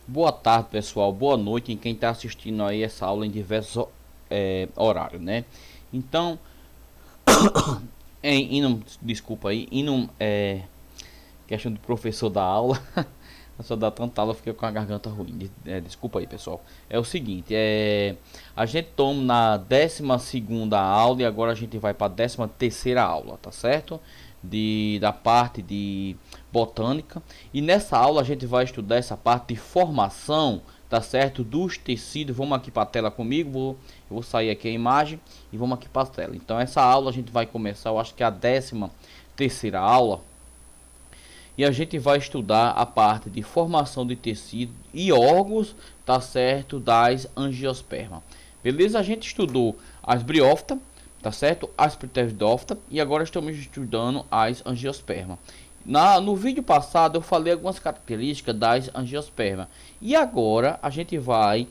Boa tarde, pessoal. Boa noite em quem está assistindo aí essa aula em diversos horários, né? Então, desculpa aí, questão do professor da aula, só dá tanta aula, eu fiquei com a garganta ruim. Desculpa aí, pessoal. É o seguinte, a gente toma na 12ª aula e agora a gente vai para a 13ª aula, tá certo? Da parte de botânica. E nessa aula a gente vai estudar essa parte de formação, tá certo? Dos tecidos. Vamos aqui para a tela comigo. Eu vou sair aqui a imagem e vamos aqui para a tela. Então essa aula a gente vai começar, eu acho que é a 13ª aula. E a gente vai estudar a parte de formação de tecido e órgãos, tá certo, das angiospermas. Beleza? A gente estudou as briófitas, tá certo? As pteridófitas e agora estamos estudando as angiospermas. No vídeo passado eu falei algumas características das angiospermas. E agora a gente vai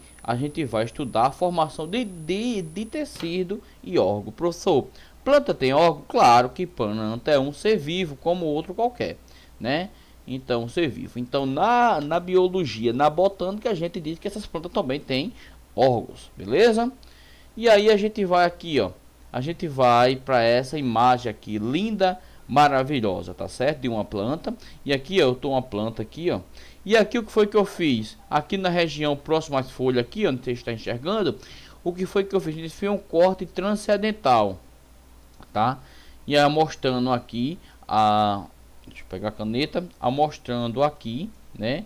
estudar a formação de tecido e órgão. Professor, planta tem órgão? Claro que planta é um ser vivo como outro qualquer, né? Então, ser vivo. Então, na biologia, na botânica, a gente diz que essas plantas também têm órgãos, beleza? E aí a gente vai aqui, ó. A gente vai para essa imagem aqui, linda, maravilhosa, tá certo? De uma planta. E aqui, ó, eu tô uma planta aqui, ó. E aqui o que foi que eu fiz? Aqui na região próxima às folhas aqui, onde você está enxergando, o que foi que eu fiz? Isso foi um corte transcendental, tá? E aí mostrando aqui deixa eu pegar a caneta, mostrando aqui, né,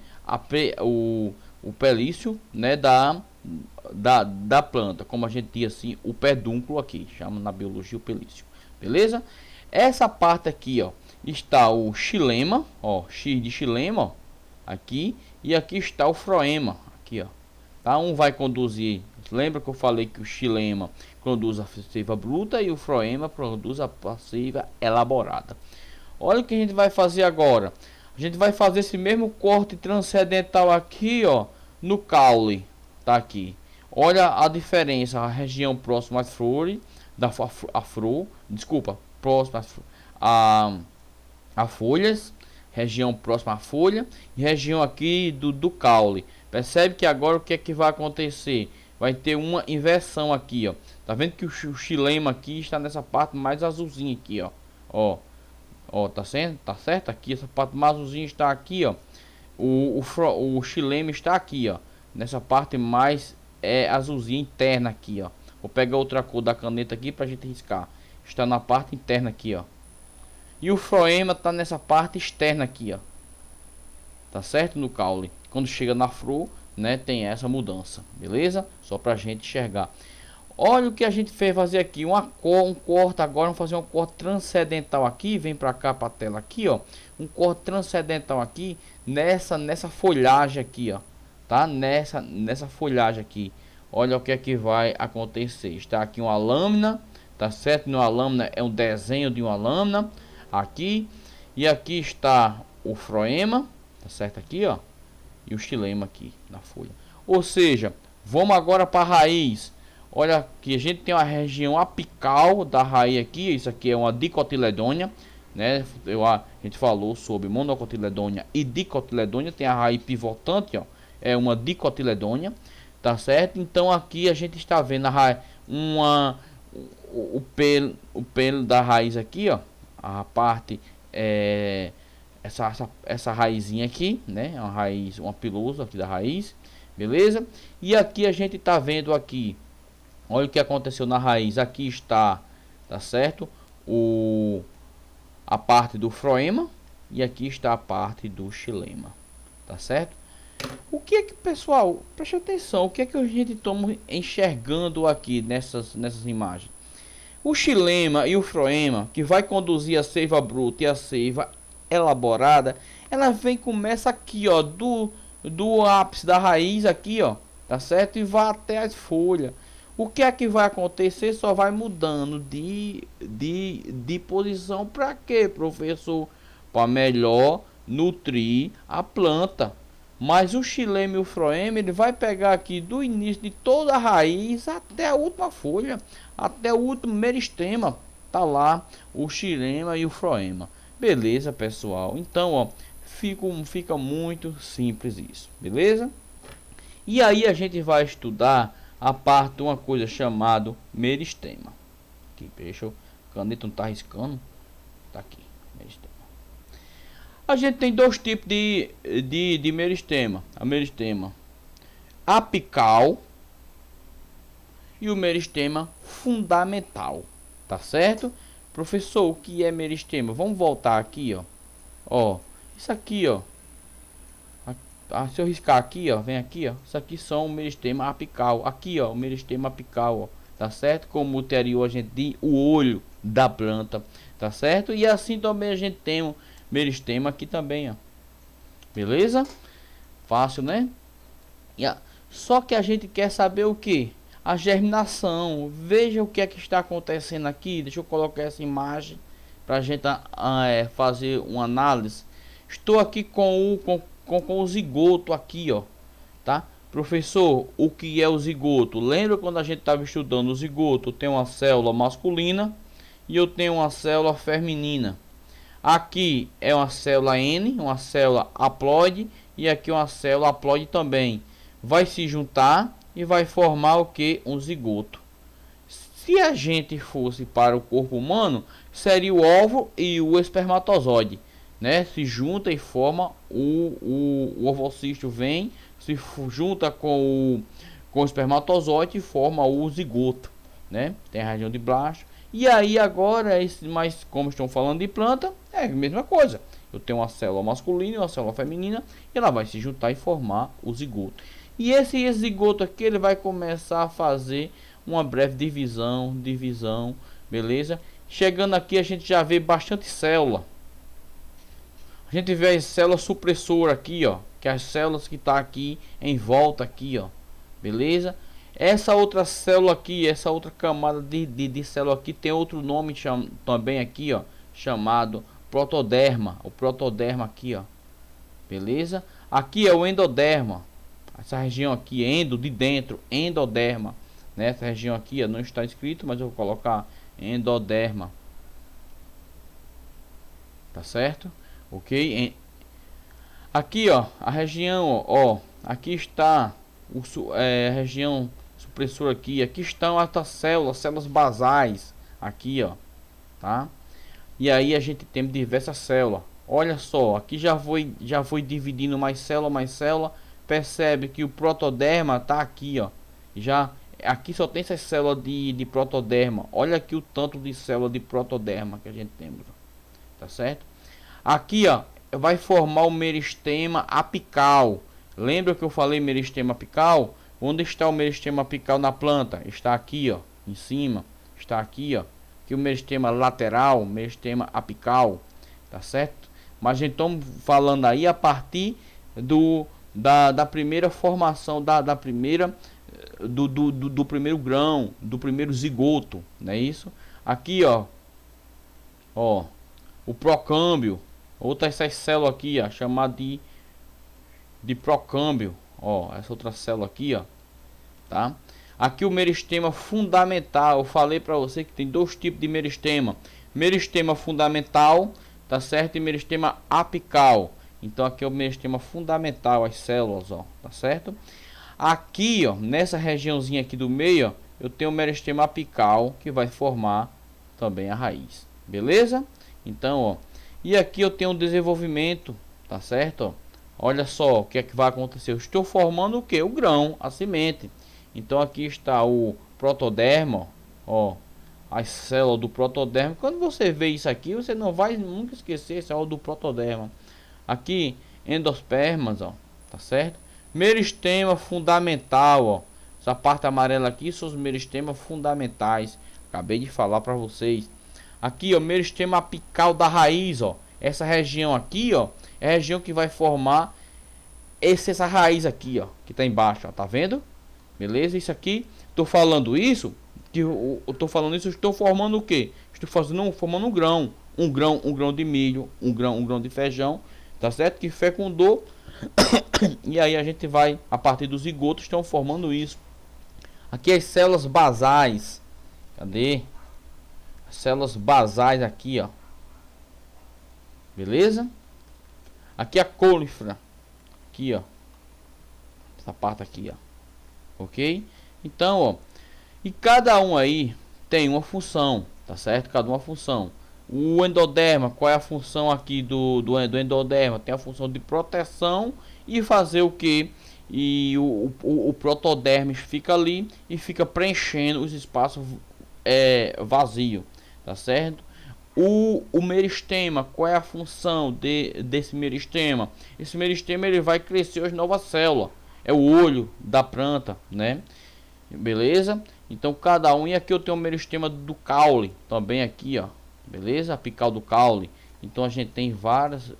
o pelício, né, da planta, como a gente diz assim, o pedúnculo aqui, chama na biologia o pelício, beleza? Essa parte aqui, ó, está o xilema, ó, X de xilema, ó, aqui, e aqui está o floema, aqui, ó, tá? Um vai conduzir, lembra que eu falei que o xilema conduz a seiva bruta e o floema produz a seiva elaborada. Olha o que a gente vai fazer agora. A gente vai fazer esse mesmo corte transcendental aqui, ó, no caule, tá aqui. Olha a diferença, a região próxima às flores, próxima a folhas, região próxima à folha e região aqui do caule. Percebe que agora o que é que vai acontecer? Vai ter uma inversão aqui, ó. Tá vendo que o xilema aqui está nessa parte mais azulzinha aqui, ó. Ó, tá certo? Aqui essa parte mais azulzinha está aqui, ó. O xilema está aqui, ó. Nessa parte mais azulzinha interna aqui, ó. Vou pegar outra cor da caneta aqui pra gente riscar. Está na parte interna aqui, ó. E o floema tá nessa parte externa aqui, ó. Tá certo? No caule. Quando chega na flor, né, tem essa mudança, beleza? Só pra gente enxergar. Olha o que a gente fez fazer aqui, um corte agora, vamos fazer um corte transcendental aqui, vem para cá para a tela aqui, ó, um corte transcendental aqui nessa folhagem aqui, ó, tá? Nessa folhagem aqui. Olha o que é que vai acontecer. Está aqui uma lâmina, tá certo? Uma lâmina é um desenho de uma lâmina aqui, e aqui está o floema, tá certo aqui, ó, e o xilema aqui na folha. Ou seja, vamos agora para a raiz. Olha que a gente tem uma região apical da raiz aqui. Isso aqui é uma dicotiledônia, né? A gente falou sobre monocotiledônia e dicotiledônia. Tem a raiz pivotante, ó, é uma dicotiledônia, tá certo? Então aqui a gente está vendo a raiz, o pelo da raiz aqui, ó, a parte essa raizinha aqui, né? Uma raiz, uma pilosa aqui da raiz, beleza? E aqui a gente está vendo aqui. Olha o que aconteceu na raiz. Aqui está, tá certo? A parte do floema e aqui está a parte do xilema, tá certo? O que é que, pessoal, preste atenção, o que é que a gente toma enxergando aqui nessas imagens? O xilema e o floema, que vai conduzir a seiva bruta e a seiva elaborada, ela começa aqui, ó, do ápice da raiz aqui, ó, tá certo? E vai até as folhas. O que é que vai acontecer? Só vai mudando de posição. Para quê, professor? Para melhor nutrir a planta. Mas o xilema e o floema, ele vai pegar aqui do início de toda a raiz até a última folha, até o último meristema. Tá lá o xilema e o floema. Beleza, pessoal? Então, ó, fica muito simples isso. Beleza? E aí a gente vai estudar a parte de uma coisa chamada meristema. Aqui, deixa eu... Caneta não tá riscando. Tá aqui, meristema. A gente tem dois tipos de meristema. A meristema apical e o meristema fundamental. Tá certo? Professor, o que é meristema? Vamos voltar aqui, ó. Ó, isso aqui, ó. Se eu riscar aqui, ó, vem aqui, ó. Isso aqui são o meristema apical. Aqui, ó, o meristema apical, ó. Tá certo? Como o anterior a gente tem o olho da planta, tá certo? E assim também a gente tem o meristema aqui também, ó. Beleza? Fácil, né? Só que a gente quer saber o que? A germinação. Veja o que é que está acontecendo aqui. Deixa eu colocar essa imagem para a gente fazer uma análise. Estou aqui com o zigoto aqui, ó, tá? Professor, o que é o zigoto? Lembra quando a gente estava estudando o zigoto? Tem uma célula masculina e eu tenho uma célula feminina. Aqui é uma célula N, uma célula haploide, e aqui uma célula haploide também. Vai se juntar e vai formar o que? Um zigoto. Se a gente fosse para o corpo humano, seria o óvulo e o espermatozoide, né? Se junta e forma o ovocisto, vem, se junta com o espermatozoide e forma o zigoto, né? Tem a região de blasto. E aí agora, mas como estão falando de planta, é a mesma coisa. Eu tenho uma célula masculina e uma célula feminina, e ela vai se juntar e formar o zigoto. E esse zigoto aqui, ele vai começar a fazer uma breve divisão, beleza? Chegando aqui a gente já vê bastante célula. A gente vê as células supressoras aqui, ó, que é as células que tá aqui em volta aqui, ó. Beleza? Essa outra célula aqui, essa outra camada de célula aqui tem outro nome também aqui, ó, chamado protoderma. O protoderma aqui, ó. Beleza? Aqui é o endoderma. Essa região aqui, endo de dentro, endoderma. Nessa região aqui, ó, não está escrito, mas eu vou colocar endoderma. Tá certo? Ok? Aqui, ó, a região, ó, aqui está a região supressora aqui. Aqui estão as células basais. Aqui, ó, tá? E aí a gente tem diversas células. Olha só, aqui já foi dividindo mais célula. Percebe que o protoderma tá aqui, ó. Já aqui só tem essas células de protoderma. Olha aqui o tanto de célula de protoderma que a gente tem, tá certo? Aqui, ó, vai formar o meristema apical. Lembra que eu falei meristema apical? Onde está o meristema apical na planta? Está aqui, ó, em cima. Está aqui, ó. Aqui o meristema lateral, meristema apical, tá certo? Mas a gente estamos falando aí a partir da primeira formação, do primeiro grão, do primeiro zigoto, não é isso? Aqui, ó, o procâmbio, outra essas células aqui, ó, chamada de procâmbio, ó, essa outra célula aqui, ó, tá? Aqui o meristema fundamental, eu falei para você que tem dois tipos de meristema: meristema fundamental, tá certo? E meristema apical. Então aqui é o meristema fundamental, as células, ó, tá certo? Aqui, ó, nessa regiãozinha aqui do meio, ó, eu tenho o meristema apical, que vai formar também a raiz, beleza? Então, ó, e aqui eu tenho um desenvolvimento, tá certo? Ó, olha só o que é que vai acontecer. Eu estou formando o que? O grão, a semente. Então aqui está o protoderma, ó, as células do protoderma. Quando você vê isso aqui, você não vai nunca esquecer esse do protoderma. Aqui, endospermas, ó, tá certo? Meristema fundamental, ó. Essa parte amarela aqui são os meristemas fundamentais. Acabei de falar para vocês. Aqui, ó, meristema apical da raiz, ó. Essa região aqui, ó, é a região que vai formar essa raiz aqui, ó, que tá embaixo, ó, tá vendo? Beleza? Isso aqui, tô falando isso, eu estou formando o que? Estou formando um grão, um grão de milho, um grão de feijão. Tá certo? Que fecundou. E aí a gente vai, a partir dos zigotos, estão formando isso. Aqui as células basais. Cadê? As células basais aqui, ó. Beleza? Aqui a colifra. Aqui, ó. essa parte aqui, ó, ok? Então, ó, e cada um aí tem uma função, tá certo? Cada uma função. O endoderma, qual é a função aqui do endoderma? Tem a função de proteção e fazer o que? E o protoderme fica ali e fica preenchendo os espaços vazio, tá certo? O meristema, qual é a função desse meristema? Esse meristema ele vai crescer as novas células, é o olho da planta, né? Beleza? Então cada um, e aqui eu tenho o meristema do caule, também aqui, ó, beleza? Apical do caule. Então a gente tem várias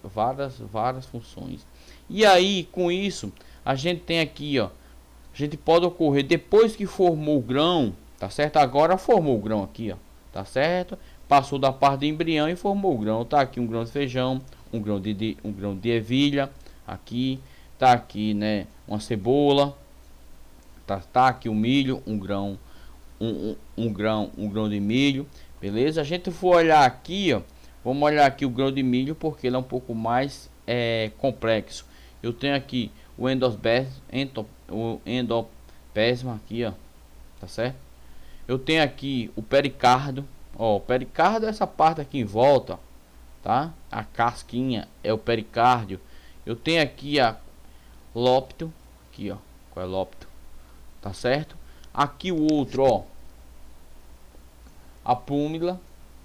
funções. E aí com isso a gente tem aqui, ó, a gente pode ocorrer depois que formou o grão, tá certo? Agora formou o grão aqui, ó, tá certo? Passou da parte de embrião e formou o grão. Tá aqui um grão de feijão, um grão de ervilha, aqui tá aqui, né, uma cebola, tá aqui o milho, um grão, um grão de milho, beleza? A gente for olhar aqui, ó, vamos olhar aqui o grão de milho porque ele é um pouco mais complexo. Eu tenho aqui o endoplasma aqui, ó, tá certo? Eu tenho aqui o pericardo, ó, o pericardo é essa parte aqui em volta, tá? A casquinha é o pericárdio. Eu tenho aqui a lópito, aqui, ó, qual é lópito, tá certo? Aqui o outro, ó, a púmila,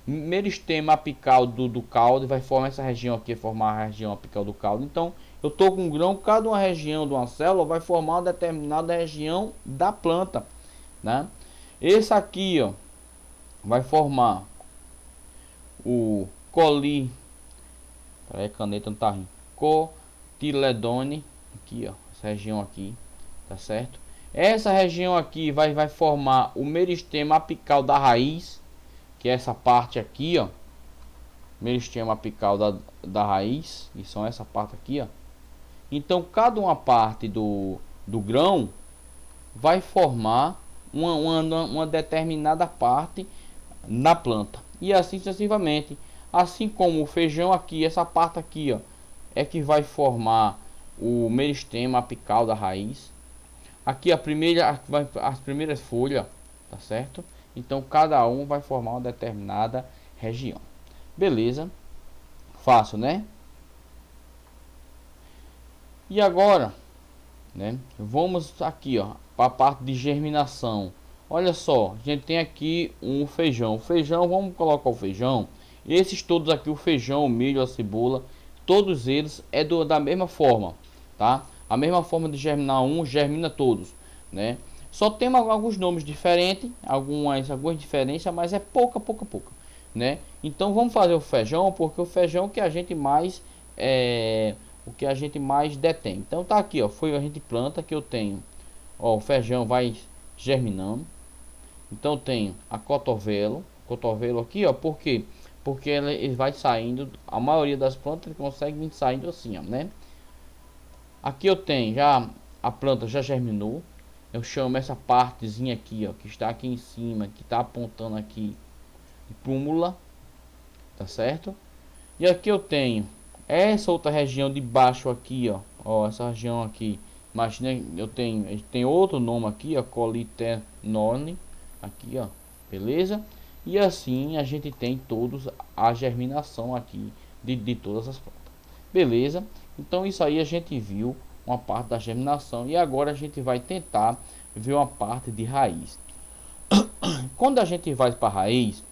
meristema apical do caule, vai formar essa região aqui, formar a região apical do caule. Então, eu tô com um grão, cada uma região de uma célula vai formar uma determinada região da planta, né? Esse aqui, ó, vai formar o coli, peraí, caneta não tá rindo, cotiledone, aqui, ó, essa região aqui, tá certo? Essa região aqui vai formar o meristema apical da raiz, que é essa parte aqui, ó, meristema apical da raiz, e são essa parte aqui, ó. Então cada uma parte do grão vai formar uma determinada parte na planta, e assim sucessivamente. Assim como o feijão aqui, essa parte aqui, ó, é que vai formar o meristema apical da raiz. Aqui a primeira, as primeiras folhas, tá certo? Então cada um vai formar uma determinada região. Beleza? Fácil, né? E agora, né? Vamos aqui, ó, para a parte de germinação. Olha só, a gente tem aqui um feijão. O feijão, vamos colocar o feijão. Esses todos aqui, o feijão, o milho, a cebola, todos eles é da mesma forma, tá? A mesma forma de germinar um, germina todos, né? Só tem alguns nomes diferentes, algumas diferenças, mas é pouca, né? Então vamos fazer o feijão, porque o feijão que a gente mais o que a gente mais detém. Então tá aqui, ó, foi a gente planta que eu tenho, ó, o feijão vai germinando. Então tenho a cotovelo aqui, ó, porque ele vai saindo, a maioria das plantas ele consegue vir saindo assim, ó, né? Aqui eu tenho já a planta já germinou. Eu chamo essa partezinha aqui, ó, que está aqui em cima, que está apontando aqui, de púmula, tá certo? E aqui eu tenho essa outra região de baixo aqui, ó, essa região aqui. Imagina, tem outro nome aqui, ó, colitenone, aqui, ó, beleza? E assim a gente tem todos a germinação aqui de todas as plantas, beleza? Então isso aí a gente viu uma parte da germinação e agora a gente vai tentar ver uma parte de raiz. Quando a gente vai para a raiz,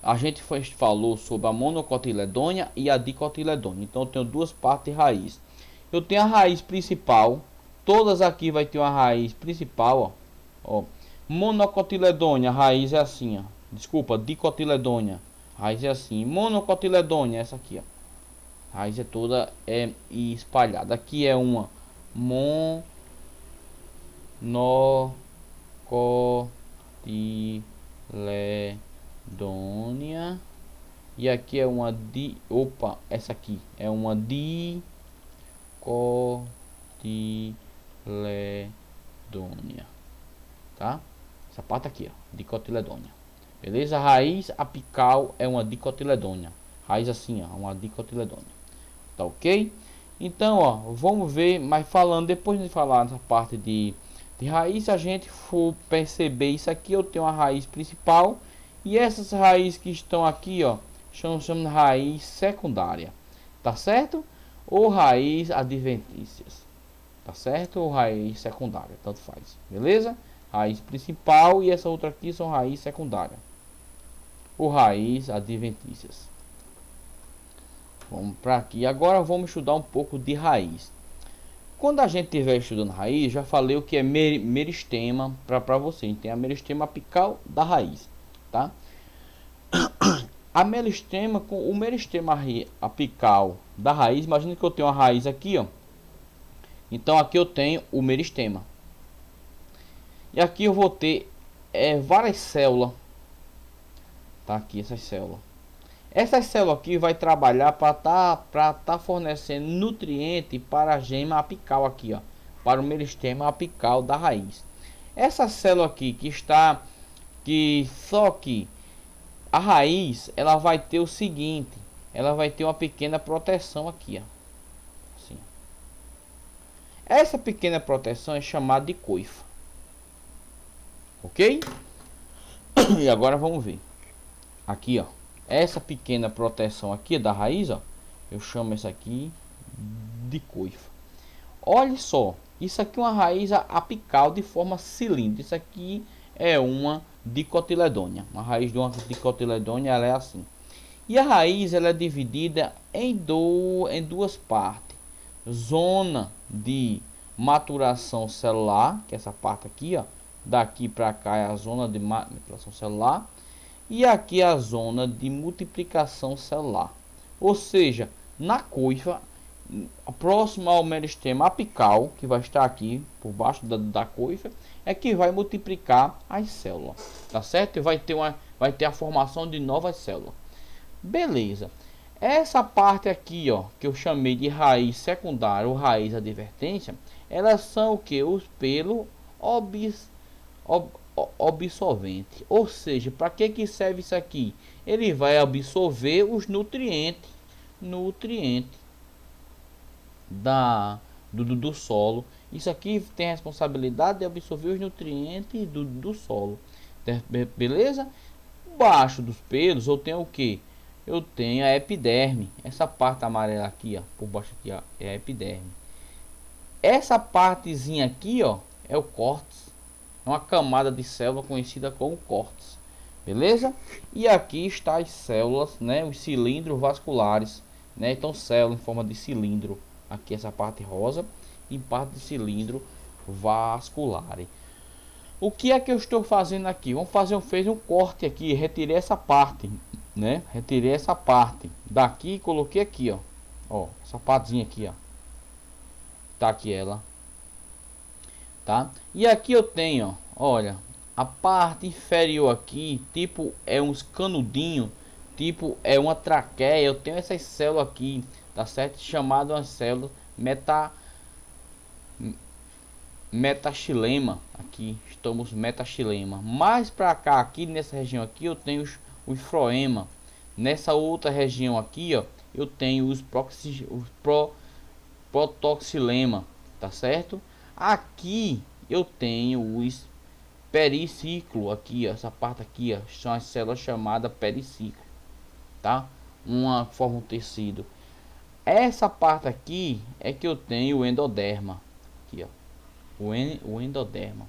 a gente falou sobre a monocotiledônia e a dicotiledônia. Então eu tenho duas partes de raiz. Eu tenho a raiz principal, todas aqui vai ter uma raiz principal, ó. Monocotiledônia, a raiz é assim, ó. Desculpa, dicotiledônia, a raiz é assim. Monocotiledônia, essa aqui, ó. A raiz é toda espalhada. Aqui é uma monocotiledônia. E aqui é uma essa aqui é uma dicotiledônia, tá? Essa parte aqui, ó, dicotiledônia. Beleza? A raiz apical é uma dicotiledônia. Raiz assim, ó, uma dicotiledônia. Tá ok? Então, ó, vamos ver, mas falando, depois de falar nessa parte de raiz, a gente for perceber isso aqui, eu tenho uma raiz principal, e essas raízes que estão aqui, ó, chamamos de raiz secundária, tá certo? Ou raiz adventícias, tá certo? Ou raiz secundária, tanto faz, beleza? Raiz principal e essa outra aqui são raiz secundária, ou raiz adventícias. Vamos para aqui. Agora vamos estudar um pouco de raiz. Quando a gente estiver estudando raiz, já falei o que é meristema para você. Tem a meristema apical da raiz, tá? A meristema com o meristema apical da raiz. Imagina que eu tenho uma raiz aqui, ó. Então aqui eu tenho o meristema. E aqui eu vou ter várias células. Tá aqui essas células. Essa célula aqui vai trabalhar para tá fornecendo nutriente para a gema apical aqui, ó, para o meristema apical da raiz. Essa célula aqui só que a raiz, ela vai ter o seguinte, ela vai ter uma pequena proteção aqui, ó. Assim. Essa pequena proteção é chamada de coifa. OK? E agora vamos ver. Aqui, ó. Essa pequena proteção aqui da raiz, ó, eu chamo essa aqui de coifa. Olha só, isso aqui é uma raiz apical de forma cilíndrica. Isso aqui é uma dicotiledônia. Uma raiz de uma dicotiledônia, ela é assim. E a raiz, ela é dividida em duas partes. Zona de maturação celular, que é essa parte aqui, ó. Daqui para cá é a zona de maturação celular. E aqui a zona de multiplicação celular. Ou seja, na coifa, próximo ao meristema apical, que vai estar aqui por baixo da coifa, é que vai multiplicar as células. Tá certo? E vai ter a formação de novas células. Beleza. Essa parte aqui, ó, que eu chamei de raiz secundária ou raiz advertência, elas são o que? Os pelos absorvente. Ou seja, para que serve isso aqui? Ele vai absorver os nutrientes do solo. Isso aqui tem a responsabilidade de absorver os nutrientes do solo. Beleza? Baixo dos pelos eu tenho o que? Eu tenho a epiderme. Essa parte amarela aqui, ó, por baixo aqui, ó, é a epiderme. Essa partezinha aqui, ó, é o córtex. É uma camada de célula conhecida como córtex, beleza? E aqui está as células, né? Os cilindros vasculares, né? Então célula em forma de cilindro, aqui essa parte rosa, em parte de cilindro vascular. O que é que eu estou fazendo aqui? Fez um corte aqui, retirei essa parte, né? Retirei essa parte daqui e coloquei aqui, ó, essa partezinha aqui, ó. Tá aqui ela. Tá? E aqui eu tenho, ó, olha, a parte inferior aqui, tipo é uns canudinhos, tipo é uma traqueia. Eu tenho essas células aqui, tá certo? Chamado uma célula metaxilema. Aqui estamos metaxilema. Mais para cá, aqui nessa região aqui, eu tenho os floema. Nessa outra região aqui, ó, eu tenho os protoxilema, tá certo? Aqui eu tenho os periciclo aqui, ó, essa parte aqui, ó, são as células chamadas periciclo, tá? Uma forma um tecido. Essa parte aqui é que eu tenho o endoderma, aqui, ó, o endoderma.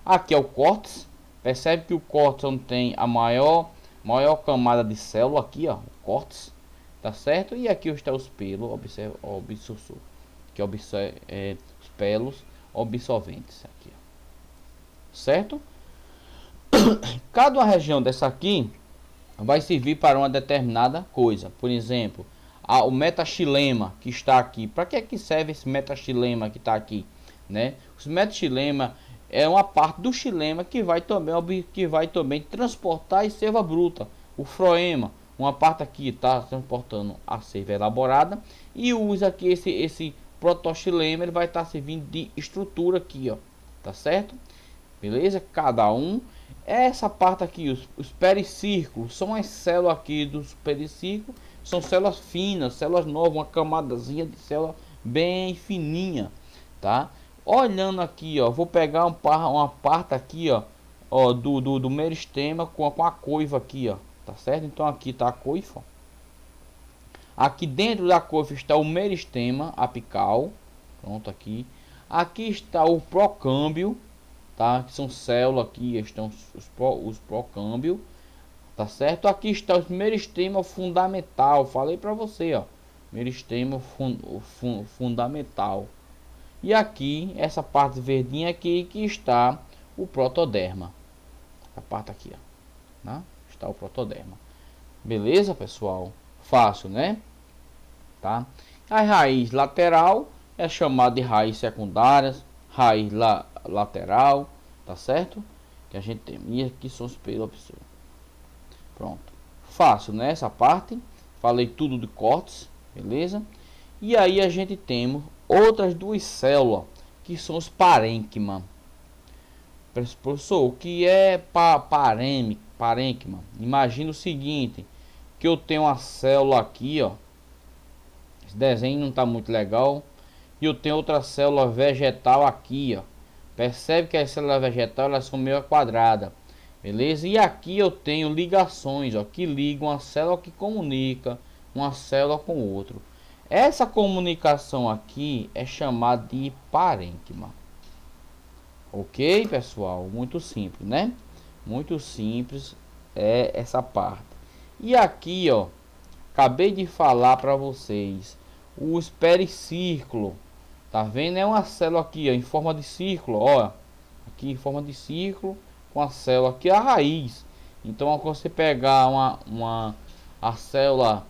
Aqui é o córtex. Percebe que o córtex onde tem a maior camada de célula aqui, ó, o córtex, tá certo? E aqui está os pelos, observa, que observa os pelos absorventes aqui, ó. Certo? Cada região dessa aqui vai servir para uma determinada coisa. Por exemplo, o metaxilema que está aqui. Para que serve esse metaxilema que está aqui, né? Os metaxilema é uma parte do xilema que vai também transportar a seiva bruta. O floema, uma parte aqui está transportando a seiva elaborada, e usa aqui esse protoxilema, ele vai estar servindo de estrutura aqui, ó, tá certo? Beleza? Cada um. Essa parte aqui, os pericírculos, são as células aqui dos pericírculos, são células finas, células novas, uma camadazinha de célula bem fininha, tá? Olhando aqui, ó, vou pegar uma parte aqui, ó, do meristema com a coifa aqui, ó, tá certo? Então aqui tá a coifa, ó. Aqui dentro da coifa está o meristema apical, pronto aqui. Aqui está o procâmbio, tá? Que são células aqui, estão os procâmbio, tá certo? Aqui está o meristema fundamental, falei para você, ó, meristema fundamental. E aqui, essa parte verdinha aqui, que está o protoderma. A parte aqui, ó, né? Está o protoderma. Beleza, pessoal? Fácil, né? Tá? A raiz lateral é chamada de raiz secundária, raiz lateral, tá certo? Que a gente tem. E aqui são os pelopsas. Pronto. Fácil, né? Essa parte. Falei tudo de cortes, beleza? E aí a gente tem outras duas células, que são os parênquima. Professor, o que é parênquima? Imagina o seguinte, que eu tenho uma célula aqui, ó. Esse desenho não está muito legal. E eu tenho outra célula vegetal aqui, ó. Percebe que as células vegetais, elas são meio quadradas, beleza? E aqui eu tenho ligações, ó, que ligam uma célula que comunica uma célula com outra. Essa comunicação aqui é chamada de parênquima. Ok, pessoal? Muito simples, né? Muito simples é essa parte. E aqui, ó, acabei de falar para vocês os pericírculo. Tá vendo? É uma célula aqui, ó, em forma de círculo, ó. Aqui em forma de círculo, com a célula aqui, a raiz. Então, quando você pegar a célula,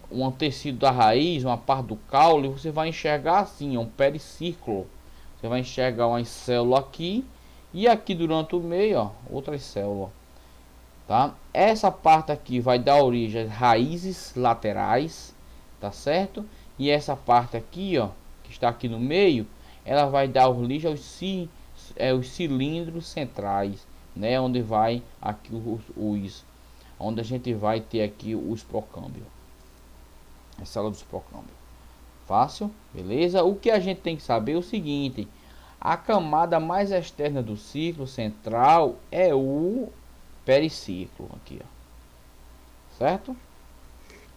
um tecido da raiz, uma parte do caule, você vai enxergar assim, um pericírculo. Você vai enxergar uma célula aqui e aqui durante o meio, ó, outras células, tá? Essa parte aqui vai dar origem às raízes laterais, tá certo? E essa parte aqui, ó, que está aqui no meio, ela vai dar origem aos cilindros centrais, né? Onde vai aqui onde a gente vai ter aqui os procâmbio, a célula dos procâmbio. Fácil, beleza? O que a gente tem que saber é o seguinte: a camada mais externa do ciclo central é o periciclo aqui, ó. Certo?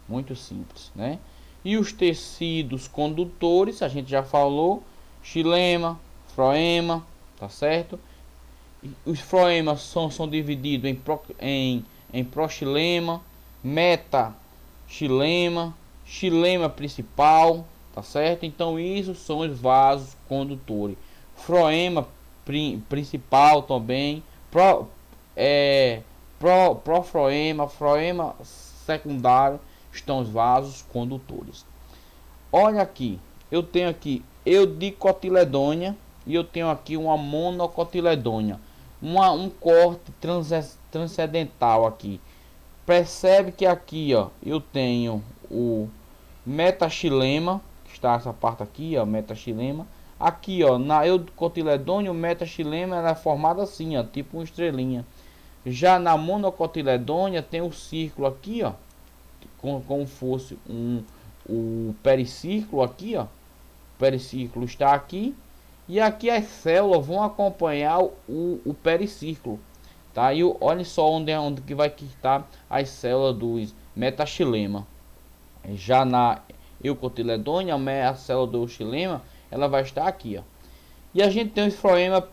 Muito simples, né? E os tecidos condutores, a gente já falou, xilema, floema, tá certo? E os floemas são divididos em proxilema, metaxilema, xilema principal, tá certo? Então isso são os vasos condutores. Floema principal também, profloema, floema secundário, estão os vasos condutores. Olha aqui, eu tenho aqui eudicotiledônia e eu tenho aqui uma monocotiledônia, um corte transcendental aqui. Percebe que aqui, ó, eu tenho o metaxilema, que está essa parte aqui, ó, metaxilema. Aqui, ó, na eudicotiledônia, o metaxilema é formado assim, ó, tipo uma estrelinha. Já na monocotiledônia tem o círculo aqui, ó, como fosse o pericírculo aqui, ó. O pericírculo está aqui e aqui as células vão acompanhar o pericírculo, tá? E olha só onde que vai estar as células dos metaxilema. Já na eucotiledônia, a célula do xilema, ela vai estar aqui, ó. E a gente tem o floema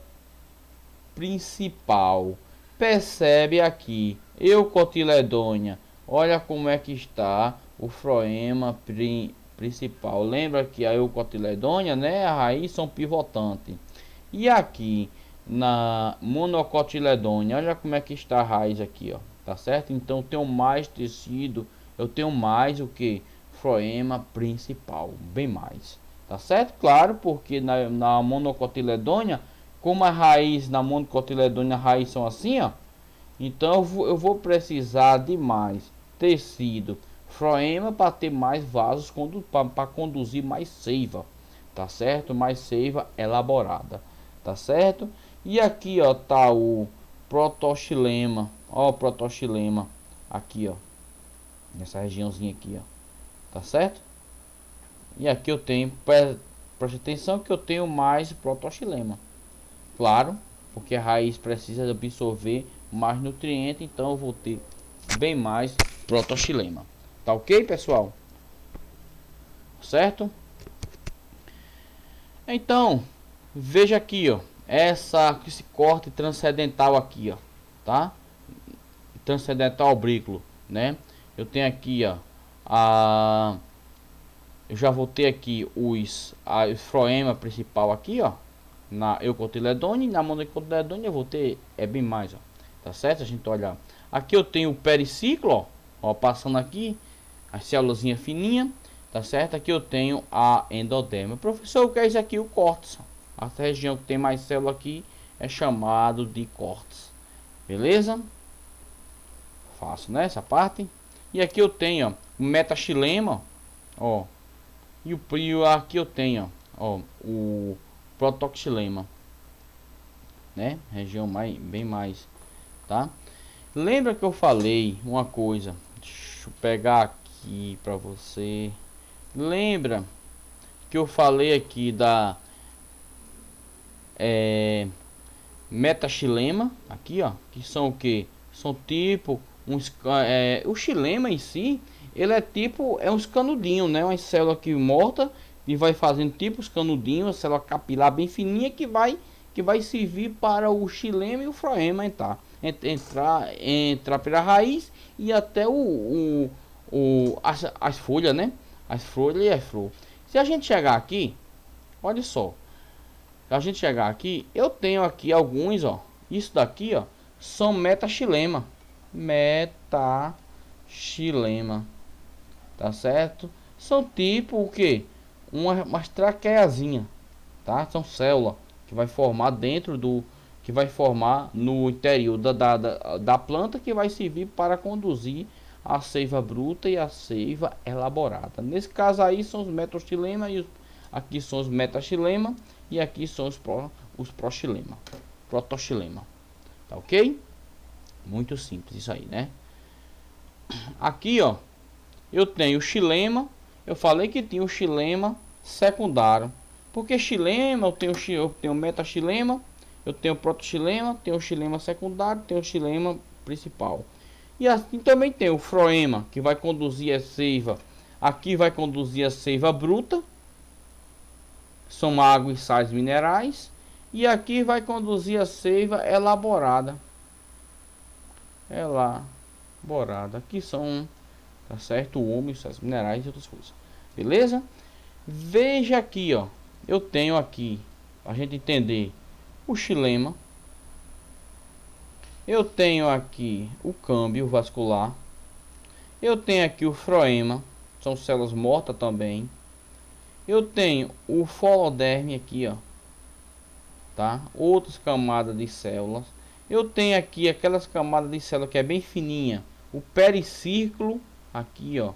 principal. Percebe aqui, eucotiledônia. Olha como é que está o floema principal. Lembra que a eucotiledônia, né, a raiz são pivotantes. E aqui na monocotiledônia, olha como é que está a raiz aqui, ó. Tá certo? Então eu tenho mais tecido, eu tenho mais o que? Floema principal, bem mais. Tá certo? Claro, porque na monocotiledônia, como a raiz na monocotiledônia, a raiz são assim, ó. Então eu vou precisar de mais tecido floema para ter mais vasos para conduzir mais seiva, tá certo? Mais seiva elaborada, tá certo? E aqui, ó, tá o protoxilema, ó, o protoxilema aqui, ó, nessa regiãozinha aqui, ó, tá certo? E aqui eu tenho, preste atenção que eu tenho mais protoxilema. Claro, porque a raiz precisa absorver mais nutrientes, então eu vou ter bem mais protoxilema. Tá ok, pessoal? Certo? Então, veja aqui, ó, esse corte transcendental aqui, ó, tá? Transcendental oblíquo, né? Eu tenho aqui, ó, eu já vou ter aqui o floema principal aqui, ó, na eucotiledônia, e na monocotiledônia eu vou ter bem mais, ó, tá certo? A gente olha, aqui eu tenho o periciclo, ó, passando aqui as células fininhas, tá certo? Aqui eu tenho a endoderma. Professor, o que é isso aqui? O córtex. A região que tem mais célula aqui é chamado de córtex. Beleza? Fácil, né? Essa parte. E aqui eu tenho, ó, o metaxilema, ó. E aqui eu tenho, ó, o protoxilema, né? Região bem mais, tá? Lembra que eu falei uma coisa? Deixa eu pegar aqui para você. Lembra que eu falei aqui da metaxilema aqui, ó, que são o que? São tipo o xilema em si, ele é tipo uns canudinhos, né? Uma célula que morta e vai fazendo tipo os canudinhos, uma célula capilar bem fininha que vai servir para o xilema e o floema entrar pela raiz e até as folhas, né? As folhas e as flores. Se a gente chegar aqui, olha só. Se a gente chegar aqui, eu tenho aqui alguns, ó. Isso daqui, ó, são metaxilema. Metaxilema. Tá certo? São tipo o que? Umas traqueiazinha, tá? São células que vai formar dentro do... que vai formar no interior da planta, que vai servir para conduzir a seiva bruta e a seiva elaborada. Nesse caso aí são os metaxilema e aqui são os metaxilema e aqui são os proxilema, protoxilema. Tá ok? Muito simples isso aí, né? Aqui, ó, eu tenho o xilema. Eu falei que tinha o xilema secundário. Porque xilema, eu tenho metaxilema, eu tenho protoxilema, tenho o xilema secundário, tenho o xilema principal. E assim também tem o floema, que vai conduzir a seiva. Aqui vai conduzir a seiva bruta, são água e sais minerais. E aqui vai conduzir a seiva elaborada. Elaborada. Aqui são, tá certo, o ômega, sais minerais e outras coisas. Beleza? Veja aqui, ó. Eu tenho aqui, a gente entender, o xilema. Eu tenho aqui o câmbio vascular. Eu tenho aqui o floema, são células mortas também. Eu tenho o foloderme aqui, ó, tá? Outras camadas de células. Eu tenho aqui aquelas camadas de célula que é bem fininha, o pericírculo aqui, ó.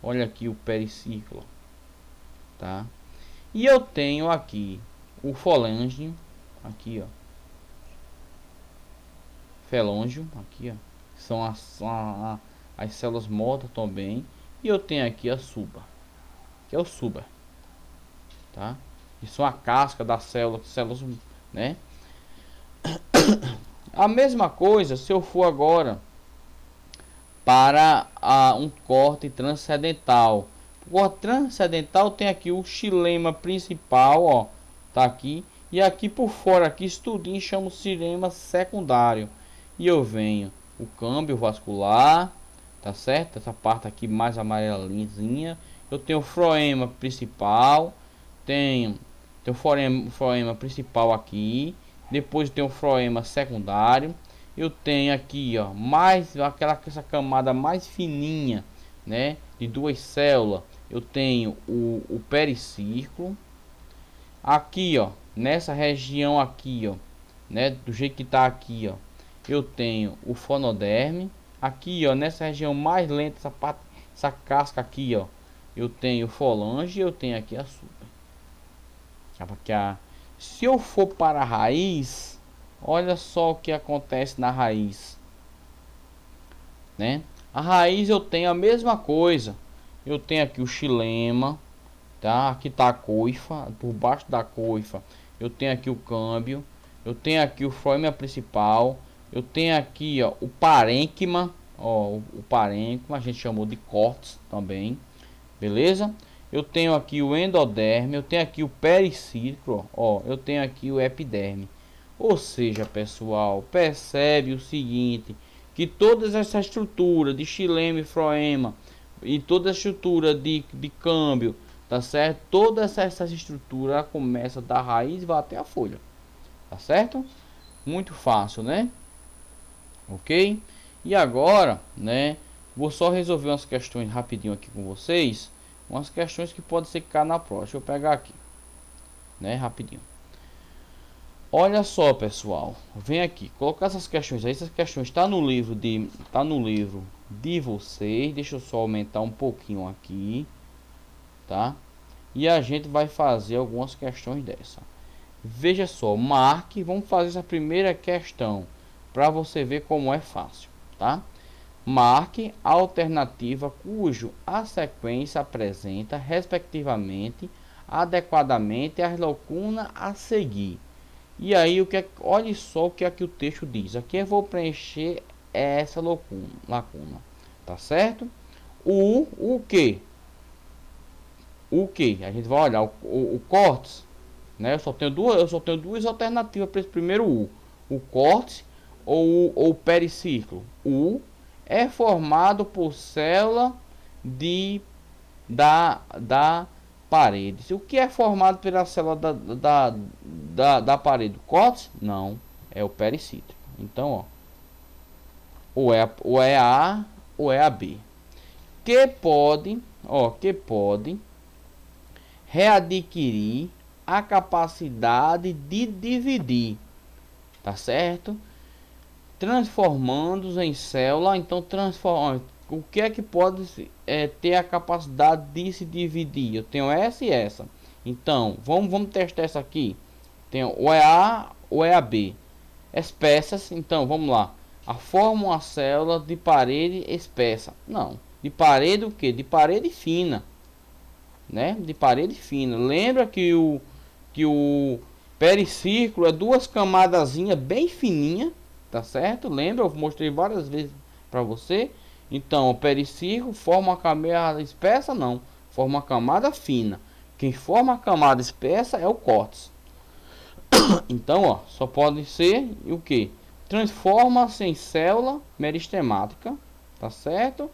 Olha aqui o pericírculo, tá? E eu tenho aqui o folângium aqui, ó. Felôngio aqui, ó. São as células mortas também. E eu tenho aqui a suba, que é o suba, tá? Isso é a casca da célula, células, né? A mesma coisa se eu for agora para um corte transcendental. O corte transcendental tem aqui o xilema principal, ó, tá aqui. E aqui por fora, aqui estudinho, chama o xilema secundário. E eu venho o câmbio vascular, tá certo? Essa parte aqui mais amarelinha. Eu tenho o floema principal, tenho o floema principal aqui. Depois tem o floema secundário. Eu tenho aqui, ó, mais essa camada mais fininha, né, de duas células. Eu tenho o pericírculo. Aqui, ó, nessa região aqui, ó, né, do jeito que tá aqui, ó, eu tenho o fonoderme. Aqui, ó, nessa região mais lenta, essa casca aqui, ó, eu tenho o folange e eu tenho aqui a suba. Se eu for para a raiz, olha só o que acontece na raiz, né? A raiz eu tenho a mesma coisa. Eu tenho aqui o xilema, tá? Aqui tá a coifa, por baixo da coifa eu tenho aqui o câmbio, eu tenho aqui o floema principal, eu tenho aqui, ó, o parênquima, ó, o parênquima a gente chamou de córtex também, beleza? Eu tenho aqui o endoderme, eu tenho aqui o pericírculo, ó, eu tenho aqui o epiderme. Ou seja, pessoal, percebe o seguinte, que toda essa estrutura de xilema e floema e toda a estrutura de câmbio, tá certo? Toda essa estrutura começa da raiz e vai até a folha, tá certo? Muito fácil, né? Ok? E agora, né, vou só resolver umas questões rapidinho aqui com vocês, umas questões que podem ser que caia na prova. Deixa eu pegar aqui, né, rapidinho. Olha só, pessoal, vem aqui, colocar essas questões aí, essas questões tá no livro de vocês. Deixa eu só aumentar um pouquinho aqui, tá? E a gente vai fazer algumas questões dessa. Veja só, marque, vamos fazer essa primeira questão para você ver como é fácil, tá? Marque a alternativa cujo a sequência apresenta, respectivamente, adequadamente as lacunas a seguir. E aí, olha só o que aqui o texto diz. Aqui eu vou preencher essa lacuna, tá certo? O que? O que? A gente vai olhar o córtex, né? Eu só tenho duas alternativas para esse primeiro U. O córtex ou o pericírculo. O é formado por célula da parede. O que é formado pela célula da parede? Córtex? Não, é o pericítrio. Então, ó, ou é a A ou é a B. Que pode readquirir a capacidade de dividir, tá certo? Transformando-os em célula. Então, o que é que pode ter a capacidade de se dividir? Eu tenho essa e essa. Então, vamos testar essa aqui. Tem ou é A ou é a B. Espessas, então, vamos lá. Formam uma célula de parede espessa. Não. De parede o que? De parede fina, né? De parede fina. Lembra que o pericírculo é duas camadazinhas bem fininha, tá certo? Lembra? Eu mostrei várias vezes para você. Então, o pericírculo forma uma camada espessa? Não. Forma uma camada fina. Quem forma a camada espessa é o córtex. Então, ó, só pode ser o que? Transforma-se em célula meristemática, tá certo?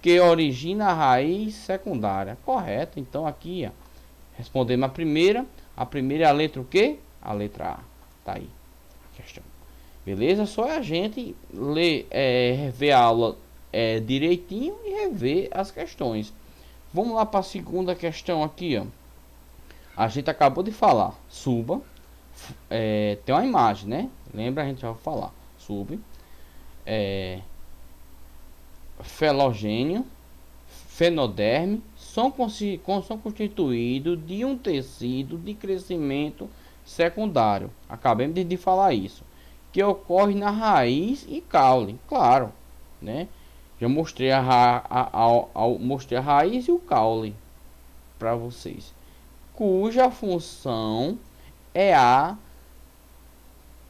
Que origina a raiz secundária. Correto. Então, aqui, ó, respondemos a primeira. A primeira é a letra o quê? A letra A. Tá aí a questão. Beleza? Só é a gente ler, rever a aula direitinho e rever as questões. Vamos lá para a segunda questão aqui, ó. A gente acabou de falar. Suba. Tem uma imagem, né? Lembra? A gente já vai falar. Sub. Felogênio. Fenoderme. São constituídos de um tecido de crescimento secundário. Acabamos de falar isso. Que ocorre na raiz e caule. Claro, né? Já mostrei mostrei a raiz e o caule para vocês. Cuja função é a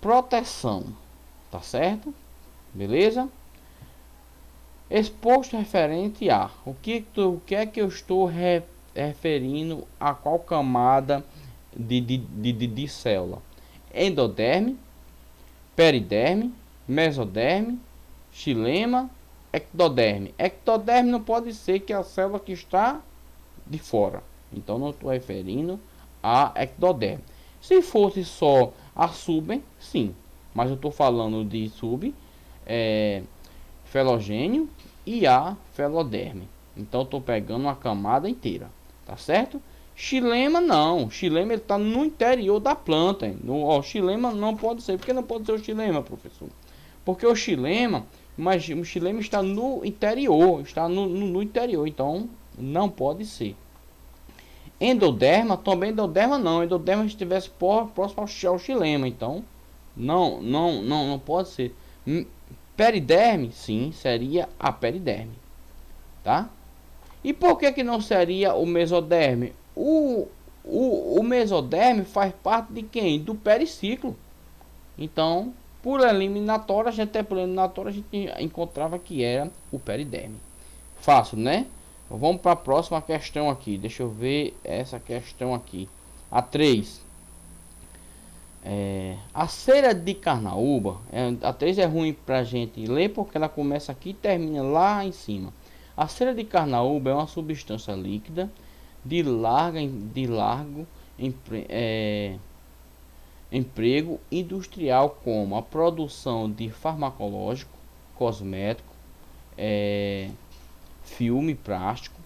proteção. Tá certo? Beleza? Exposto referente a o que é que eu estou referindo a qual camada de célula? Endoderme, periderme, mesoderme, xilema, ectoderme. Ectoderme não pode ser que a célula que está de fora. Então não estou referindo a ectoderme. Se fosse só a suben, sim. Mas eu estou falando de felogênio e a feloderme. Então estou pegando uma camada inteira, tá certo? Xilema não, xilema ele está no interior da planta. Xilema não pode ser. Por que não pode ser o xilema, professor? Porque o xilema, imagina, o xilema está no interior, no interior, então não pode ser. Endoderma, também endoderma não, endoderma se estivesse próximo ao xilema, então não pode ser. Periderme, sim, seria a periderme, tá? E por que não seria o mesoderme? O, o mesoderme faz parte de quem? Do periciclo. Então, por eliminatória, a gente encontrava que era o periderme. Fácil, né? Vamos para a próxima questão aqui. Deixa eu ver essa questão aqui. A 3. A cera de carnaúba. A 3 é ruim para a gente ler porque ela começa aqui e termina lá em cima. A cera de carnaúba é uma substância líquida de largo emprego industrial, como a produção de farmacológico, cosmético, filme plástico,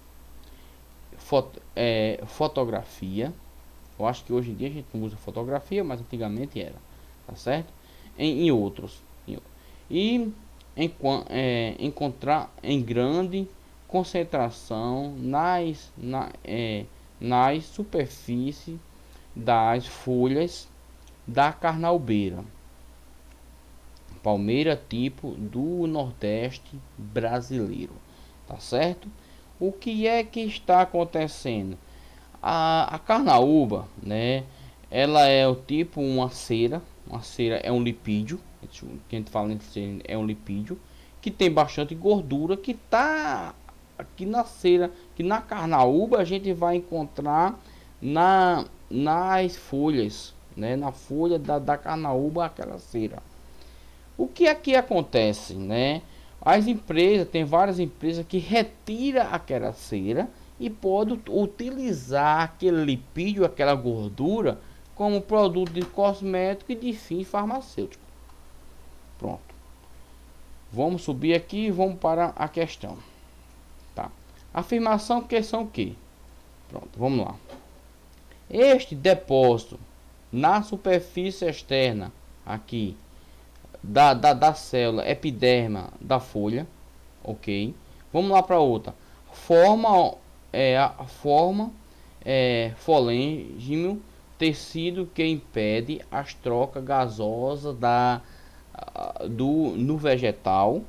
fotografia. Eu acho que hoje em dia a gente não usa fotografia, mas antigamente era, tá certo? Em outros. E encontrar em grande concentração nas superfícies das folhas da carnaubeira, palmeira tipo do Nordeste brasileiro, tá certo? O que é que está acontecendo? A carnaúba, né? Ela é o tipo uma cera é um lipídio, que a gente fala em cera, é um lipídio que tem bastante gordura, que tá aqui na cera, que na carnaúba a gente vai encontrar nas folhas, né? Na folha da carnaúba, aquela cera. O que aqui acontece, né? As empresas, tem várias empresas que retira aquela cera e pode utilizar aquele lipídio, aquela gordura, como produto de cosmético e de fim farmacêutico. Pronto. Vamos subir aqui e vamos para a questão. Tá. Afirmação que são o que? Pronto, vamos lá. Este depósito na superfície externa aqui da célula epiderma da folha, ok? Vamos lá para outra. Forma folêngimo, tecido que impede as trocas gasosas no vegetal.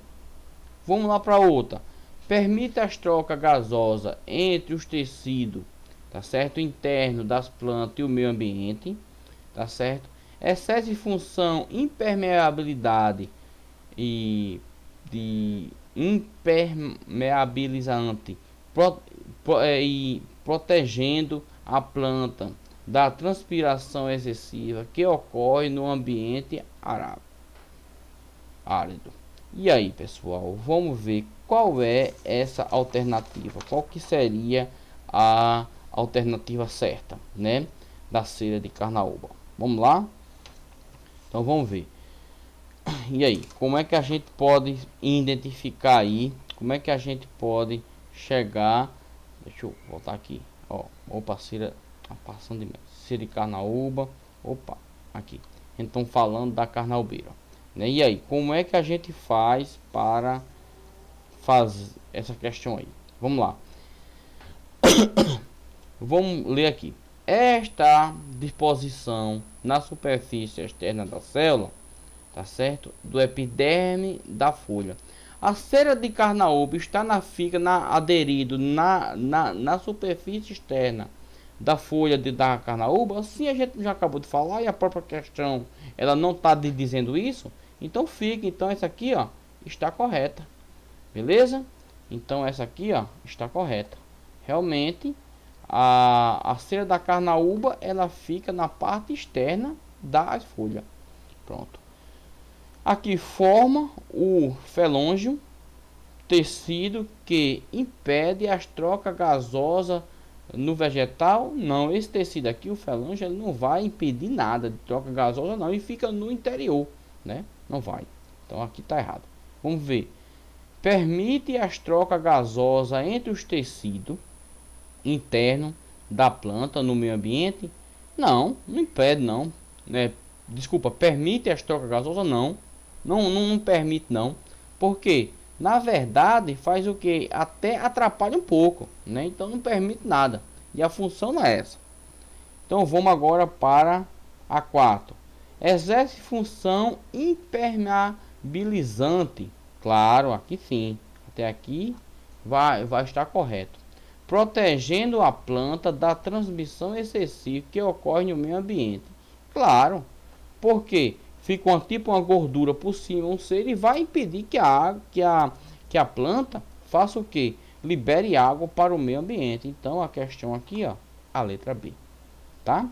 Vamos lá para outra. Permite as trocas gasosas entre os tecidos, tá certo? Interno das plantas e o meio ambiente, tá certo? Excesso de função impermeabilidade e de impermeabilizante e protegendo a planta da transpiração excessiva que ocorre no ambiente árido. E aí, pessoal, vamos ver qual é essa alternativa, qual que seria a alternativa certa, né, da cera de carnaúba. Vamos lá? Então vamos ver. E aí, como é que a gente pode identificar aí? Como é que a gente pode chegar? Deixa eu voltar aqui. Ó, opa, cera, passando de cera de carnaúba. Opa, aqui. Então falando da carnaubeira, né? E aí, como é que a gente faz para fazer essa questão aí? Vamos lá. Vamos ler aqui. Esta disposição na superfície externa da célula, tá certo? Do epiderme da folha. A cera de carnaúba está aderido na superfície externa da folha da carnaúba. Assim a gente já acabou de falar e a própria questão ela não está dizendo isso. Então fica, então essa aqui, ó, está correta. Beleza? Então essa aqui, ó, está correta. Realmente a cera da carnaúba ela fica na parte externa das folhas. Pronto. Aqui forma o felôngio, tecido que impede as trocas gasosas no vegetal. Não, esse tecido aqui, o felôngio, ele não vai impedir nada de troca gasosa não, e fica no interior, né? Não vai. Então aqui tá errado. Vamos ver. Permite as trocas gasosas entre os tecidos interno da planta no meio ambiente? Não, não impede não, né? Desculpa, permite as trocas gasosas? Não permite não. Porque na verdade faz o que? Até atrapalha um pouco, né? Então não permite nada. E a função não é essa. Então vamos agora para a 4. Exerce função impermeabilizante. Claro, aqui sim. Até aqui vai estar correto. protegendo a planta da transmissão excessiva que ocorre no meio ambiente. Claro, porque fica tipo uma gordura por cima, um ser, e vai impedir que a água, que a planta faça o que? Libere água para o meio ambiente. Então a questão aqui, ó, a letra B, tá?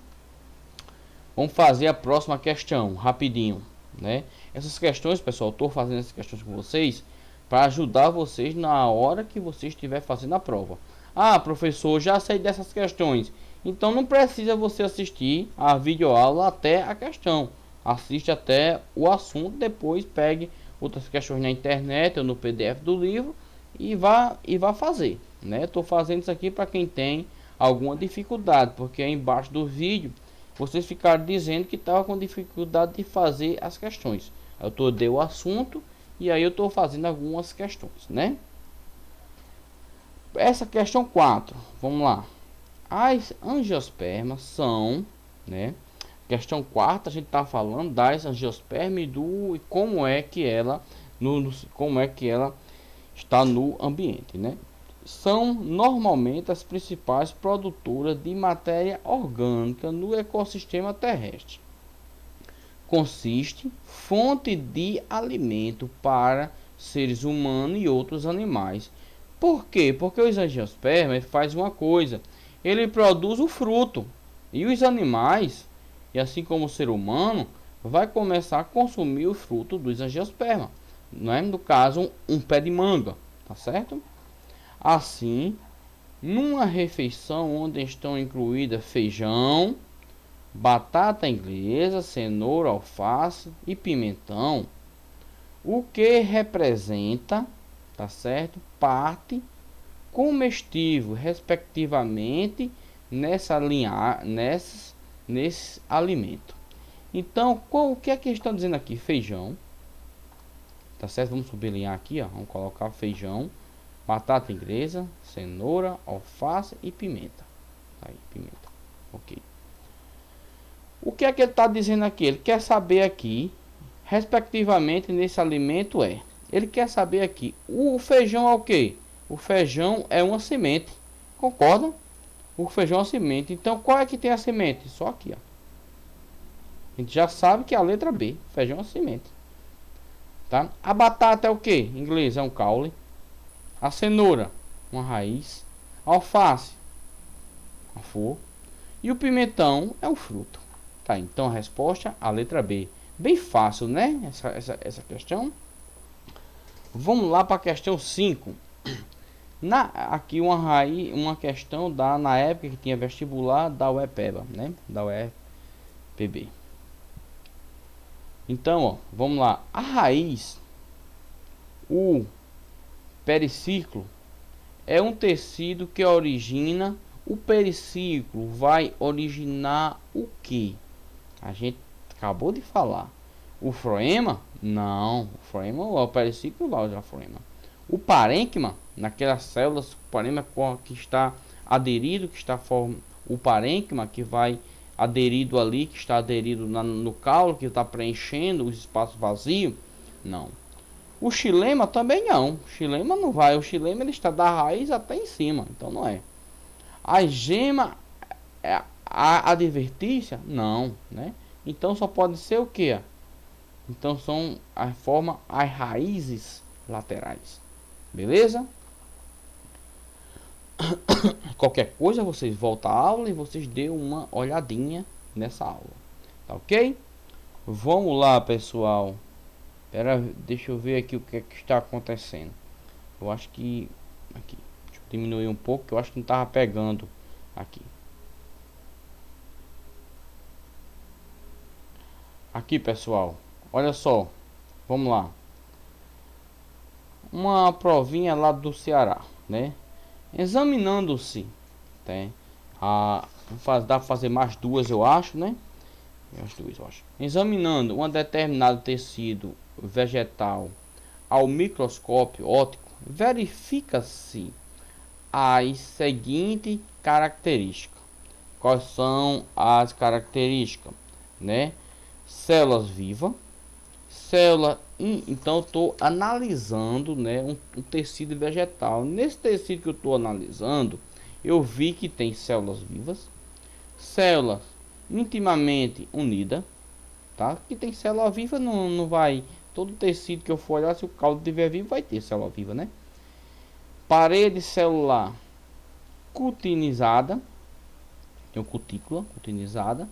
Vamos fazer a próxima questão, rapidinho, né? Essas questões, pessoal, estou fazendo essas questões com vocês para ajudar vocês na hora que você estiver fazendo a prova. Ah, professor, já sei dessas questões. Então não precisa você assistir a videoaula até a questão. Assiste até o assunto, depois pegue outras questões na internet ou no PDF do livro e vá fazer, né? Estou fazendo isso aqui para quem tem alguma dificuldade, porque aí embaixo do vídeo vocês ficaram dizendo que estava com dificuldade de fazer as questões. Eu dei o assunto e aí eu estou fazendo algumas questões, né? Essa questão 4, vamos lá. As angiospermas são, né? Questão 4, a gente está falando das angiospermas e como é que ela como é que ela está no ambiente, né? São normalmente as principais produtoras de matéria orgânica no ecossistema terrestre. Consiste fonte de alimento para seres humanos e outros animais. Por quê? Porque os angiospermas faz uma coisa, ele produz o fruto e os animais, e assim como o ser humano, vai começar a consumir o fruto dos angiospermas, né? No caso, um pé de manga, tá certo? Assim, numa refeição onde estão incluídas feijão, batata inglesa, cenoura, alface e pimentão, o que representa, tá certo, parte comestível, respectivamente, nesse alimento. Então, o que é que estão dizendo aqui? Feijão, tá certo? Vamos sublinhar aqui, ó. Vamos colocar feijão, batata inglesa, cenoura, alface e pimenta. Aí, pimenta. Ok. O que é que ele está dizendo aqui? Ele quer saber aqui, respectivamente, nesse alimento ele quer saber aqui, o feijão é o que? O feijão é uma semente, concorda? O feijão é uma semente. Então, qual é que tem a semente? Só aqui, ó. A gente já sabe que é a letra B. Feijão é uma semente, tá? A batata é o que? Em inglês é um caule. A cenoura, uma raiz. A alface, uma flor. E o pimentão é um fruto. Tá, então a resposta, a letra B. Bem fácil, né? Essa questão. Vamos lá para a questão 5. Aqui uma questão na época que tinha vestibular da UEPEBA, né? Da UEPB. Então, ó, vamos lá. A raiz, o periciclo, é um tecido que origina. O periciclo vai originar o que? A gente acabou de falar. O floema? Não. O floema, o periciclo vai usar floema. O parênquima, naquelas células, o parênquima que está aderido, o parênquima que vai aderido ali, que está aderido no caule, que está preenchendo os espaços vazios. Não. O xilema também não. O xilema não vai. O xilema ele está da raiz até em cima. Então não é. A gema, a advertência, não, né? Então só pode ser o que? Então são as raízes laterais. Beleza? Qualquer coisa vocês voltam à aula e vocês dêem uma olhadinha nessa aula. Tá ok? Vamos lá, pessoal. Deixa eu ver aqui o que é que está acontecendo. Eu acho que aqui, deixa eu diminuir um pouco, que eu acho que não estava pegando aqui. Aqui, pessoal. Olha só. Vamos lá. Uma provinha lá do Ceará, né? Examinando-se, dá para fazer mais duas, eu acho, né? As duas, eu acho. Examinando um determinado tecido vegetal ao microscópio óptico, verifica-se as seguintes características. Quais são as características, né? Células vivas, então eu estou analisando, né, um tecido vegetal. Nesse tecido que eu estou analisando, eu vi que tem células vivas, células intimamente unidas, tá? Que tem célula viva, não vai... Todo tecido que eu for olhar, se o caldo estiver vivo, vai ter célula viva, né? Parede celular cutinizada, tem cutícula cutinizada,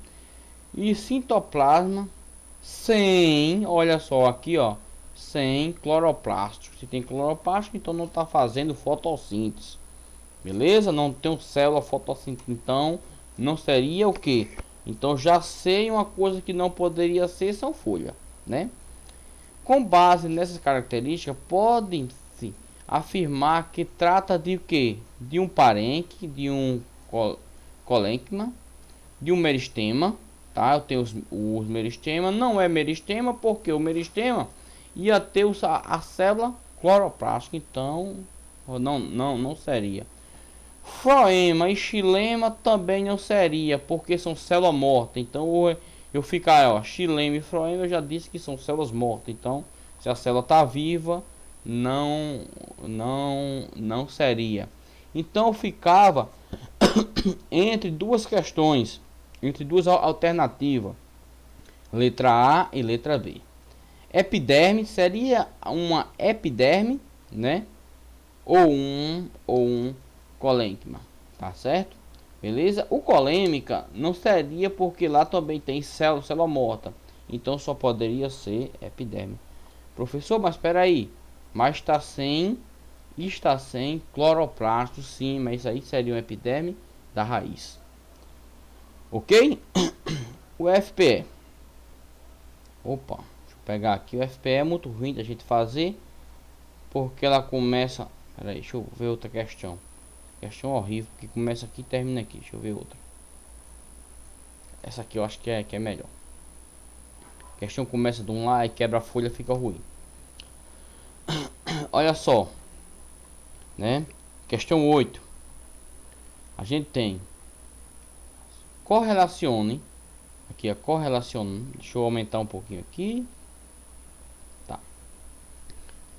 e citoplasma sem, olha só aqui, ó, sem cloroplástico. Se tem cloroplástico, então não está fazendo fotossíntese, beleza? Não tem célula fotossíntese, então não seria o que? Então já sei uma coisa que não poderia ser, são folhas, né? Com base nessas características, podem-se afirmar que trata de o que? De um parênquima, de um colênquima, de um meristema, tá? Eu tenho os meristemas, não é meristema porque o meristema ia ter a célula cloroplástica, então não seria. Floema e xilema também não seria, porque são células mortas. Então eu ficar, ó, xilema e floema, eu já disse que são células mortas. Então, se a célula está viva, não seria. Então eu ficava entre duas questões, entre duas alternativas, letra A e letra B. Epiderme seria uma epiderme, né? Ou um colênquima, tá certo? Beleza? O colêmica não seria porque lá também tem célula morta, então só poderia ser epiderme. Professor, mas espera aí, mas está sem cloroplasto, sim, mas isso aí seria um epiderme da raiz, ok? O FPE, opa, deixa eu pegar aqui. O FPE é muito ruim da gente fazer porque ela começa, peraí, deixa eu ver outra questão. Questão horrível, que começa aqui e termina aqui. Deixa eu ver outra. Essa aqui eu acho que é melhor. A questão começa de um lado e quebra a folha, fica ruim. Olha só, né? Questão 8. A gente tem correlacione. Aqui é correlacione. Deixa eu aumentar um pouquinho aqui. Tá.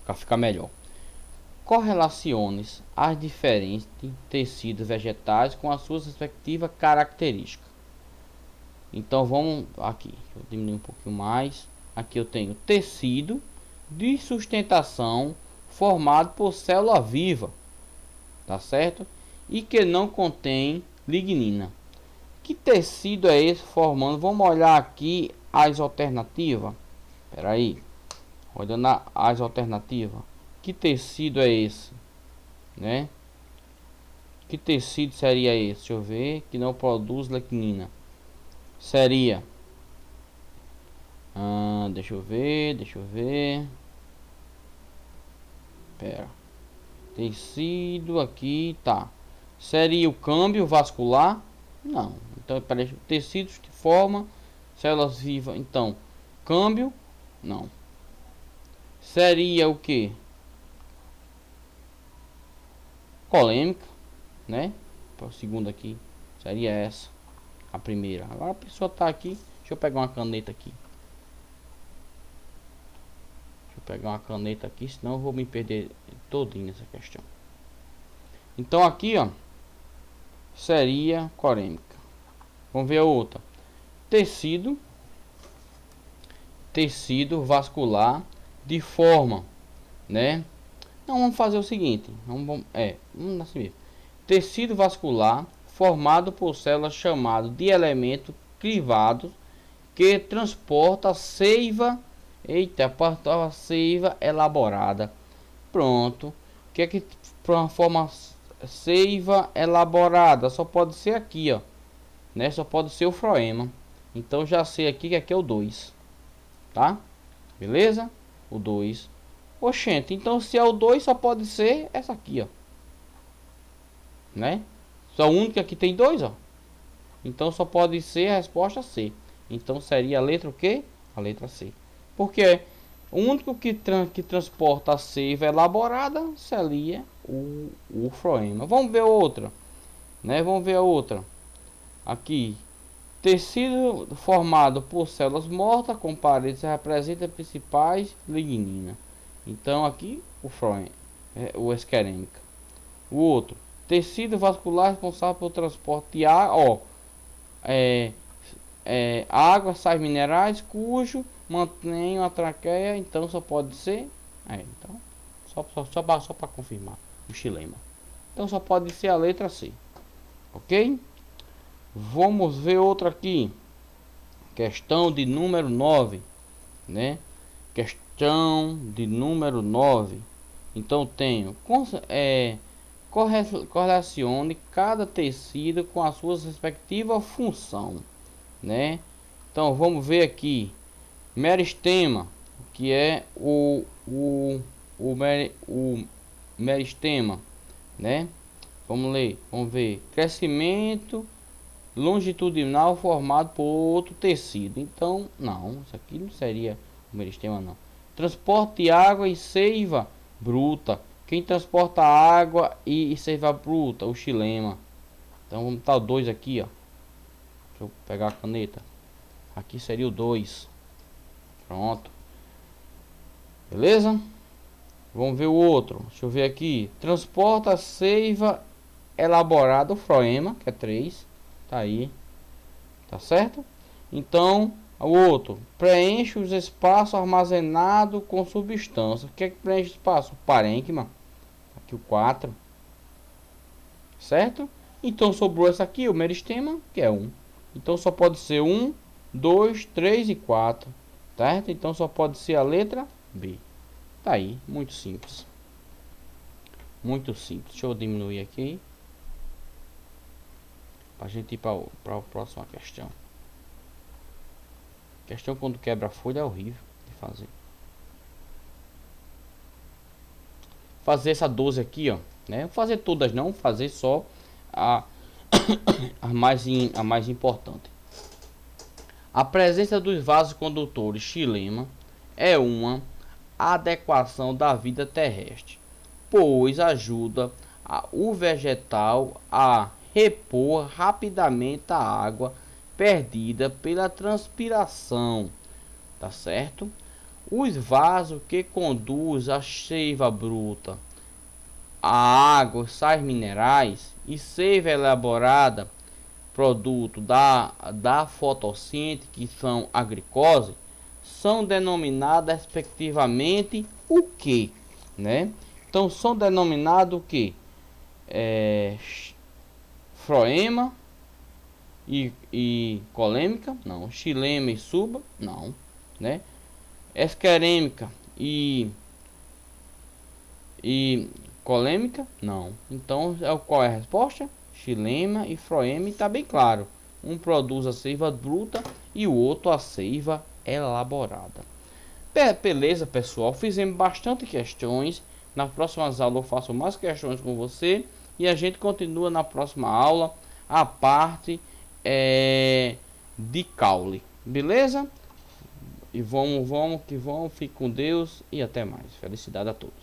Pra ficar melhor. Correlaciones as diferentes tecidos vegetais com as suas respectivas características. Então vamos aqui, eu diminuir um pouquinho mais. Aqui eu tenho tecido de sustentação formado por célula viva, tá certo? E que não contém lignina. Que tecido é esse formando? Vamos olhar aqui as alternativas. Espera aí, olhando as alternativas. Que tecido é esse, né? Que tecido seria esse? Deixa eu ver. Que não produz lignina. Seria deixa eu ver. Pera. Tecido aqui, tá. Seria o câmbio vascular? Não. Então, parece tecidos que formam células vivas. Então, câmbio? Não. Seria o que? Colêmica, né? A segunda aqui seria essa, a primeira. Agora a pessoa tá aqui. Deixa eu pegar uma caneta aqui. Senão eu vou me perder todinho nessa questão. Então aqui, ó, seria corêmica. Vamos ver a outra. Tecido vascular de forma, né? Então vamos fazer o seguinte, vamos assim mesmo. Tecido vascular formado por células chamado de elemento crivado que transporta a seiva, a seiva elaborada. Pronto. O que é que para uma forma seiva elaborada só pode ser aqui, ó, né? Só pode ser o floema. Então já sei aqui que aqui é o 2, tá? Beleza? O 2. Oxente, então se é o 2 só pode ser essa aqui, ó, né? Só a única que tem 2, ó. Então só pode ser a resposta C. Então seria a letra o quê? A letra C. Porque o único que transporta a seiva elaborada seria o floema. Vamos ver outra, né? Vamos ver a outra. Aqui, tecido formado por células mortas com paredes representa principais lignina. Então aqui o floema, o esquerêmica. O outro, Tecido vascular responsável pelo transporte de água, água, sais minerais, cujo mantém a traqueia, então só pode ser, então só para confirmar, o xilema. Então só pode ser a letra C, ok? Vamos ver outra aqui, questão de número 9, né? Questão de número 9. Então tenho correlacione cada tecido com a sua respectiva função, né? Então vamos ver aqui, meristema, que é o meristema, né? Vamos ver, crescimento longitudinal formado por outro tecido. Então não, isso aqui não seria o meristema, não. Transporte de água e seiva bruta. Quem transporta água e seiva bruta? O xilema. Então vamos botar o 2 aqui, ó. Deixa eu pegar a caneta. Aqui seria o 2. Pronto. Beleza? Vamos ver o outro. Deixa eu ver aqui. Transporta seiva elaborada, o froema, que é 3. Tá aí. Tá certo? Então, o outro. Preenche os espaços armazenados com substância. O que é que preenche o espaço? O parênquima. Aqui o 4. Certo? Então sobrou essa aqui, o meristema, que é 1. Então só pode ser 1, 2, 3 e 4. Certo? Então só pode ser a letra B. Tá aí, muito simples. Muito simples. Deixa eu diminuir aqui, pra gente ir para a próxima questão. Questão quando quebra a folha é horrível de fazer. Fazer essa 12 aqui, ó, né? Fazer todas não, fazer só a mais importante. A presença dos vasos condutores xilema é uma adequação da vida terrestre, pois ajuda o vegetal a repor rapidamente a água perdida pela transpiração, tá certo? Os vasos que conduz a seiva bruta, a água, sais minerais e seiva elaborada, produto da fotossíntese, que são a glicose, são denominadas respectivamente o que, né? Então são denominados o que? Froema e colêmica, não. Xilema e suba, não, né? Esquerêmica e colêmica, não. Então qual é a resposta? Xilema e froema, e tá bem claro. Um produz a seiva bruta e o outro a seiva elaborada. Beleza, pessoal, fizemos bastante questões. Nas próximas aulas eu faço mais questões com você e a gente continua na próxima aula a parte de caule, beleza? E vamos que vamos, fique com Deus e até mais. Felicidade a todos.